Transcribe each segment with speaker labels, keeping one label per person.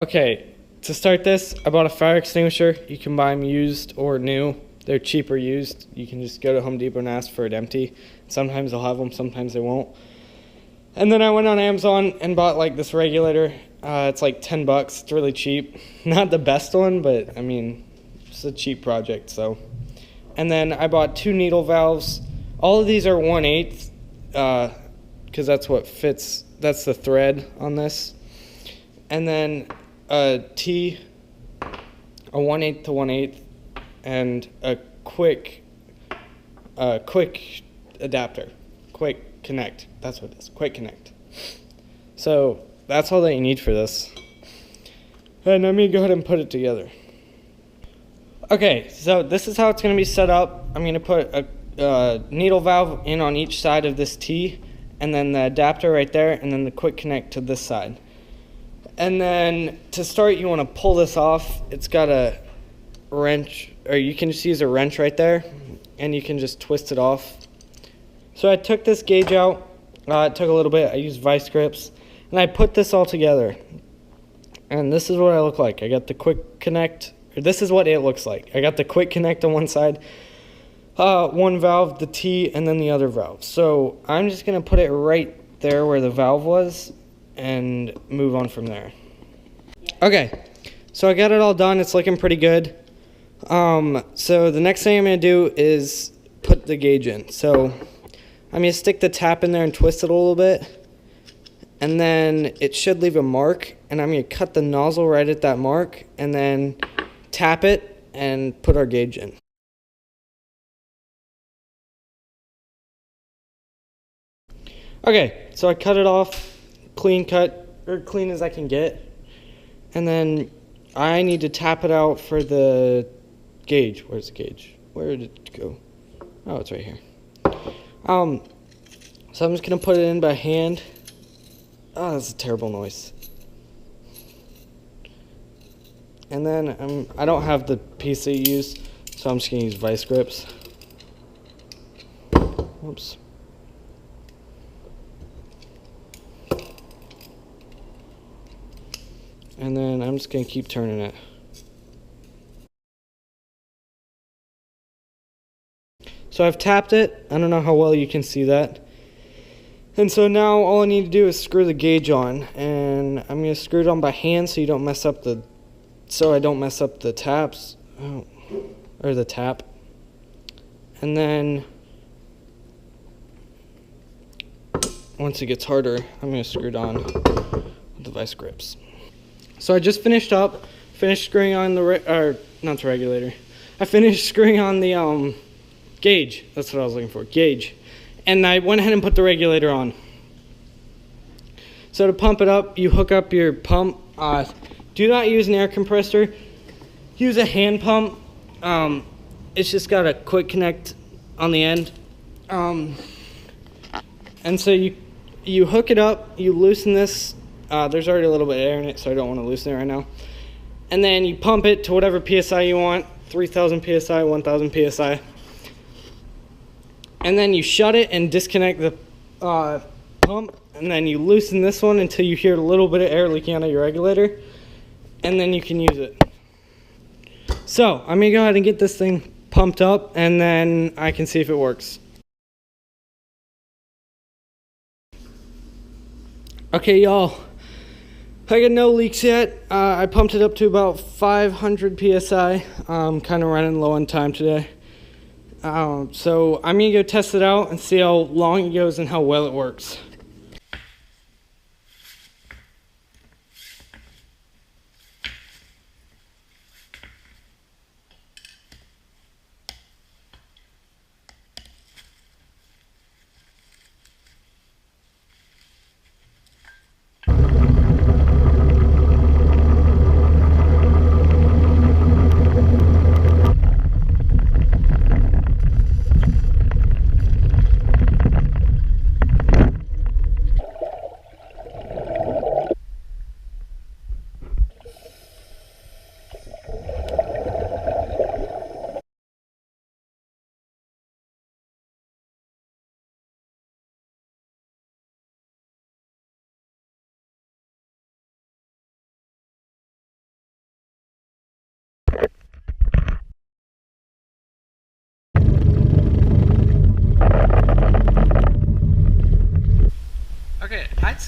Speaker 1: Okay, to start this, I bought a fire extinguisher. You can buy them used or new. They're cheaper used. You can just go to Home Depot and ask for it empty. Sometimes they'll have them, sometimes they won't. And then I went on Amazon and bought like this regulator. It's like 10 bucks. It's really cheap. Not the best one, but I mean, it's a cheap project, so. And then I bought 2 needle valves. All of these are 1/8, because that's what fits, that's the thread on this. And then a T, a 1/8 to 1/8, and a quick adapter, quick connect. That's what it is, quick connect. So that's all that you need for this. And let me go ahead and put it together. Okay, so this is how it's going to be set up. I'm going to put a needle valve in on each side of this T, and then the adapter right there, and then the quick connect to this side. And then to start, you want to pull this off. It's got a wrench, or you can just use a wrench right there, and you can just twist it off. So I took this gauge out. It took a little bit. I used vice grips, and I put this all together. And this is what I look like. I got the quick connect, or this is what it looks like. I got the quick connect on one side, one valve, the T, and then the other valve. So I'm just going to put it right there where the valve was and move on from there. Okay, so I got it all done. It's looking pretty good. So the next thing I'm going to do is put the gauge in. So I'm going to stick the tap in there and twist it a little bit. And then it should leave a mark. And I'm going to cut the nozzle right at that mark and then tap it and put our gauge in. Okay, so I cut it off, clean cut, or clean as I can get. And then I need to tap it out for the gauge. Where's the gauge? Where did it go? Oh, it's right here. So I'm just gonna put it in by hand. Oh, that's a terrible noise. And then I don't have the piece that you use, so I'm just gonna use vice grips. Whoops. And then I'm just going to keep turning it. So I've tapped it. I don't know how well you can see that. And so now all I need to do is screw the gauge on. And I'm going to screw it on by hand so I don't mess up the taps. Or the tap. And then once it gets harder, I'm going to screw it on with the vice grips. So I just finished screwing on not the regulator. I finished screwing on the gauge. That's what I was looking for, gauge. And I went ahead and put the regulator on. So to pump it up, you hook up your pump. Do not use an air compressor. Use a hand pump. It's just got a quick connect on the end. And so you hook it up, you loosen this. There's already a little bit of air in it, so I don't want to loosen it right now. And then you pump it to whatever PSI you want, 3,000 PSI, 1,000 PSI. And then you shut it and disconnect the pump, and then you loosen this one until you hear a little bit of air leaking out of your regulator, and then you can use it. So I'm going to go ahead and get this thing pumped up, and then I can see if it works. Okay, y'all. I got no leaks yet. I pumped it up to about 500 PSI. I'm kind of running low on time today. So I'm going to go test it out and see how long it goes and how well it works.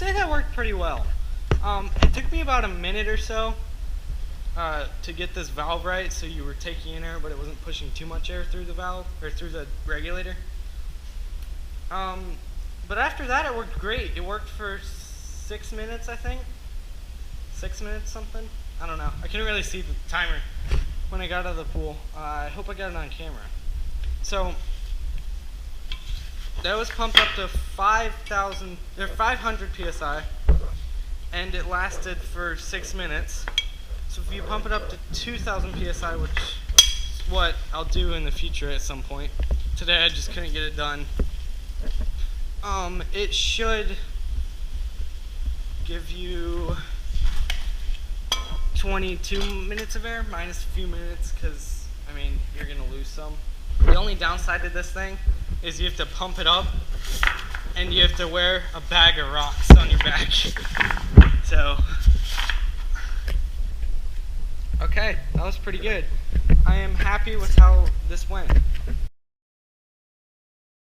Speaker 1: say that worked pretty well. It took me about a minute or so to get this valve right, so you were taking in air, but it wasn't pushing too much air through the valve, or through the regulator. But after that, it worked great. It worked for 6 minutes, I think. 6 minutes something? I don't know. I couldn't really see the timer when I got out of the pool. I hope I got it on camera. So that was pumped up to 500 psi, and it lasted for 6 minutes. So if you pump it up to 2,000 psi, which is what I'll do in the future at some point. Today I just couldn't get it done. It should give you 22 minutes of air, minus a few minutes, because, I mean, you're going to lose some. The only downside to this thing is you have to pump it up, and you have to wear a bag of rocks on your back. So, okay, that was pretty good. I am happy with how this went.